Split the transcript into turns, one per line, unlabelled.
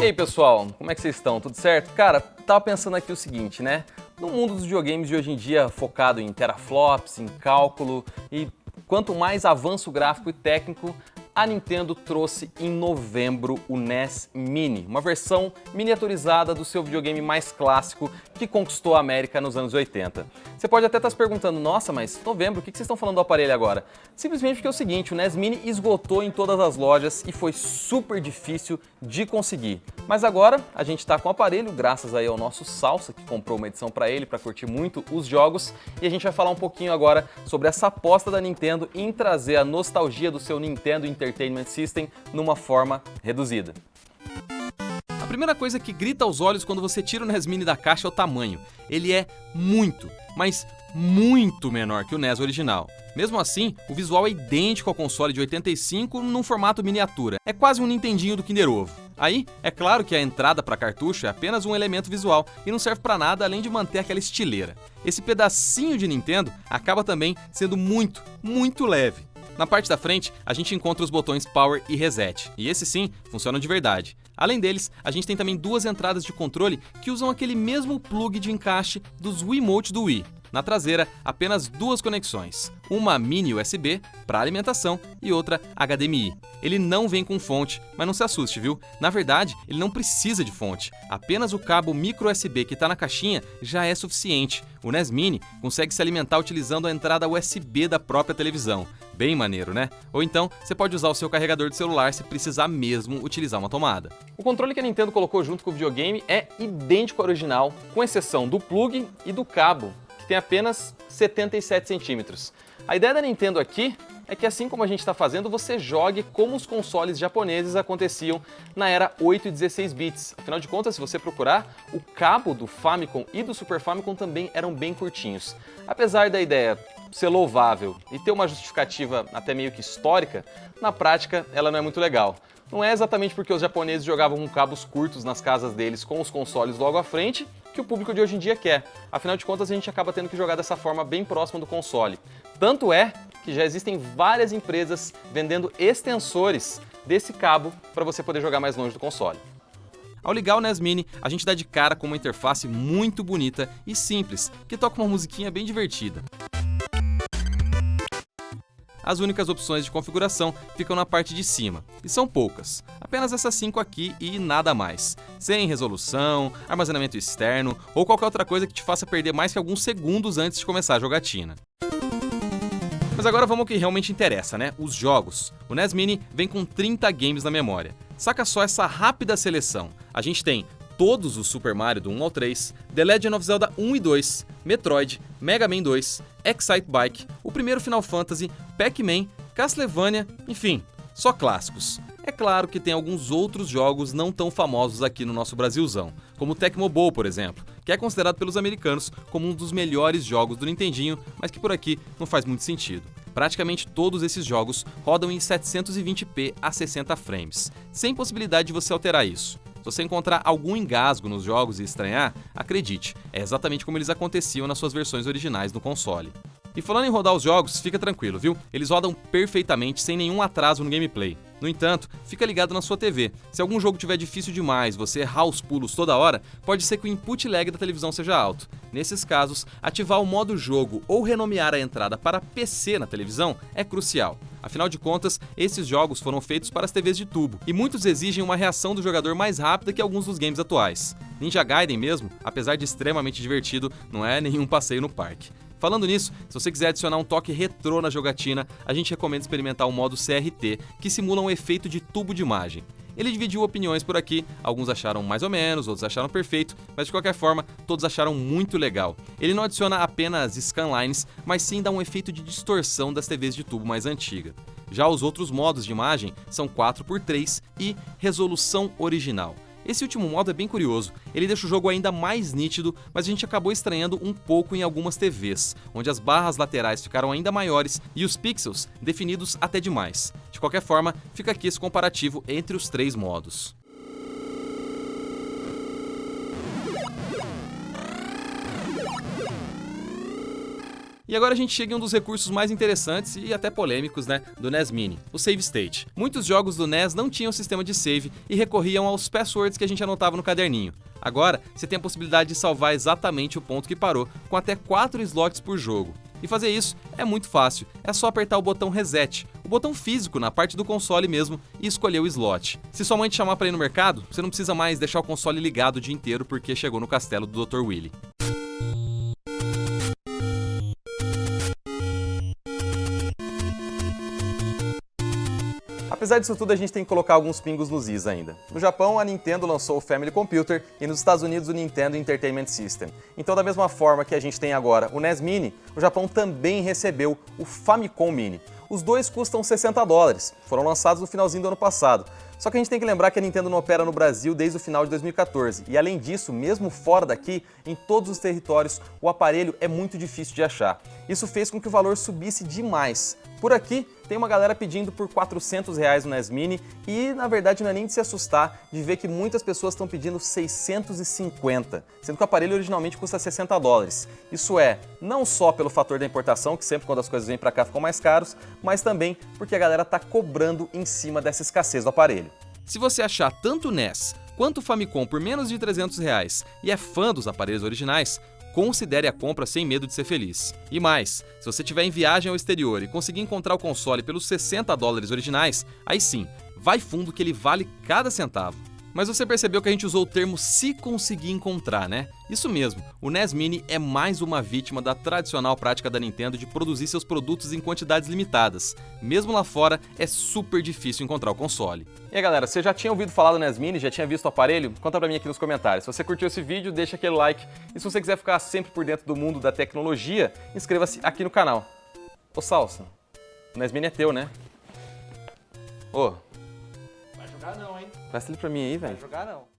E aí pessoal, como é que vocês estão? Tudo certo? Cara, tava pensando aqui o seguinte, né? No mundo dos videogames de hoje em dia, focado em teraflops, em cálculo, e quanto mais avanço gráfico e técnico, a Nintendo trouxe em novembro o NES Mini, uma versão miniaturizada do seu videogame mais clássico que conquistou a América nos anos 80. Você pode até estar se perguntando, nossa, mas novembro, o que vocês estão falando do aparelho agora? Simplesmente porque é o seguinte, o NES Mini esgotou em todas as lojas e foi super difícil de conseguir. Mas agora a gente está com o aparelho, graças aí ao nosso Salsa, que comprou uma edição para ele, para curtir muito os jogos, e a gente vai falar um pouquinho agora sobre essa aposta da Nintendo em trazer a nostalgia do seu Nintendo Entertainment System numa forma reduzida. A primeira coisa que grita aos olhos quando você tira o NES Mini da caixa é o tamanho. Ele é muito, mas muito menor que o NES original. Mesmo assim, o visual é idêntico ao console de 85 num formato miniatura. É quase um Nintendinho do Kinder Ovo. Aí, é claro que a entrada para cartucho é apenas um elemento visual e não serve para nada além de manter aquela estileira. Esse pedacinho de Nintendo acaba também sendo muito leve. Na parte da frente, a gente encontra os botões Power e Reset, e esses sim funcionam de verdade. Além deles, a gente tem também duas entradas de controle que usam aquele mesmo plug de encaixe dos Wiimotes do Wii. Na traseira, apenas duas conexões, uma mini USB para alimentação e outra HDMI. Ele não vem com fonte, mas não se assuste, viu? Na verdade, ele não precisa de fonte. Apenas o cabo micro USB que está na caixinha já é suficiente. O NES Mini consegue se alimentar utilizando a entrada USB da própria televisão. Bem maneiro, né? Ou então, você pode usar o seu carregador de celular se precisar mesmo utilizar uma tomada. O controle que a Nintendo colocou junto com o videogame é idêntico ao original, com exceção do plug e do cabo, que tem apenas 77 centímetros. A ideia da Nintendo aqui é que, assim como a gente está fazendo, você jogue como os consoles japoneses aconteciam na era 8 e 16 bits. Afinal de contas, se você procurar, o cabo do Famicom e do Super Famicom também eram bem curtinhos. Apesar da ideia ser louvável e ter uma justificativa até meio que histórica, na prática ela não é muito legal. Não é exatamente porque os japoneses jogavam com cabos curtos nas casas deles com os consoles logo à frente que o público de hoje em dia quer. Afinal de contas, a gente acaba tendo que jogar dessa forma bem próxima do console. Tanto é que já existem várias empresas vendendo extensores desse cabo para você poder jogar mais longe do console. Ao ligar o NES Mini, a gente dá de cara com uma interface muito bonita e simples, que toca uma musiquinha bem divertida. As únicas opções de configuração ficam na parte de cima, e são poucas. Apenas essas 5 aqui e nada mais. Sem resolução, armazenamento externo ou qualquer outra coisa que te faça perder mais que alguns segundos antes de começar a jogatina. Mas agora vamos ao que realmente interessa, né? Os jogos. O NES Mini vem com 30 games na memória. Saca só essa rápida seleção. A gente tem todos os Super Mario do 1 ao 3, The Legend of Zelda 1 e 2, Metroid, Mega Man 2, Excite Bike, o primeiro Final Fantasy, Pac-Man, Castlevania, enfim, só clássicos. É claro que tem alguns outros jogos não tão famosos aqui no nosso Brasilzão, como o TecMundo, por exemplo, que é considerado pelos americanos como um dos melhores jogos do Nintendinho, mas que por aqui não faz muito sentido. Praticamente todos esses jogos rodam em 720p a 60 frames, sem possibilidade de você alterar isso. Se você encontrar algum engasgo nos jogos e estranhar, acredite, é exatamente como eles aconteciam nas suas versões originais no console. E falando em rodar os jogos, fica tranquilo, viu? Eles rodam perfeitamente, sem nenhum atraso no gameplay. No entanto, fica ligado na sua TV. Se algum jogo tiver difícil demais, você errar os pulos toda hora, pode ser que o input lag da televisão seja alto. Nesses casos, ativar o modo jogo ou renomear a entrada para PC na televisão é crucial. Afinal de contas, esses jogos foram feitos para as TVs de tubo, e muitos exigem uma reação do jogador mais rápida que alguns dos games atuais. Ninja Gaiden mesmo, apesar de extremamente divertido, não é nenhum passeio no parque. Falando nisso, se você quiser adicionar um toque retrô na jogatina, a gente recomenda experimentar o modo CRT, que simula um efeito de tubo de imagem. Ele dividiu opiniões por aqui, alguns acharam mais ou menos, outros acharam perfeito, mas de qualquer forma, todos acharam muito legal. Ele não adiciona apenas scanlines, mas sim dá um efeito de distorção das TVs de tubo mais antiga. Já os outros modos de imagem são 4x3 e resolução original. Esse último modo é bem curioso, ele deixa o jogo ainda mais nítido, mas a gente acabou estranhando um pouco em algumas TVs, onde as barras laterais ficaram ainda maiores e os pixels definidos até demais. De qualquer forma, fica aqui esse comparativo entre os 3 modos. E agora a gente chega em um dos recursos mais interessantes e até polêmicos, né, do NES Mini, o Save State. Muitos jogos do NES não tinham sistema de save e recorriam aos passwords que a gente anotava no caderninho. Agora, você tem a possibilidade de salvar exatamente o ponto que parou, com até 4 slots por jogo. E fazer isso é muito fácil, é só apertar o botão Reset, o botão físico na parte do console mesmo, e escolher o slot. Se sua mãe te chamar para ir no mercado, você não precisa mais deixar o console ligado o dia inteiro porque chegou no castelo do Dr. Willy. Apesar disso tudo, a gente tem que colocar alguns pingos nos is ainda. No Japão, a Nintendo lançou o Family Computer e nos Estados Unidos o Nintendo Entertainment System. Então, da mesma forma que a gente tem agora o NES Mini, o Japão também recebeu o Famicom Mini. Os dois custam $60, foram lançados no finalzinho do ano passado. Só que a gente tem que lembrar que a Nintendo não opera no Brasil desde o final de 2014. E além disso, mesmo fora daqui, em todos os territórios, o aparelho é muito difícil de achar. Isso fez com que o valor subisse demais. Por aqui, tem uma galera pedindo por R$400 no NES Mini e, na verdade, não é nem de se assustar de ver que muitas pessoas estão pedindo 650, sendo que o aparelho originalmente custa $60. Isso é, não só pelo fator da importação, que sempre quando as coisas vêm para cá ficam mais caros, mas também porque a galera está cobrando em cima dessa escassez do aparelho. Se você achar tanto o NES quanto o Famicom por menos de R$300 e é fã dos aparelhos originais, considere a compra sem medo de ser feliz. E mais, se você estiver em viagem ao exterior e conseguir encontrar o console pelos $60 originais, aí sim, vai fundo que ele vale cada centavo. Mas você percebeu que a gente usou o termo "se conseguir encontrar", né? Isso mesmo, o NES Mini é mais uma vítima da tradicional prática da Nintendo de produzir seus produtos em quantidades limitadas. Mesmo lá fora, é super difícil encontrar o console. E aí galera, você já tinha ouvido falar do NES Mini? Já tinha visto o aparelho? Conta pra mim aqui nos comentários. Se você curtiu esse vídeo, deixa aquele like. E se você quiser ficar sempre por dentro do mundo da tecnologia, inscreva-se aqui no canal. Ô Salsa, o NES Mini é teu, né? Ô.
Vai jogar não, hein?
Presta ele pra mim aí, velho.
Vai jogar não.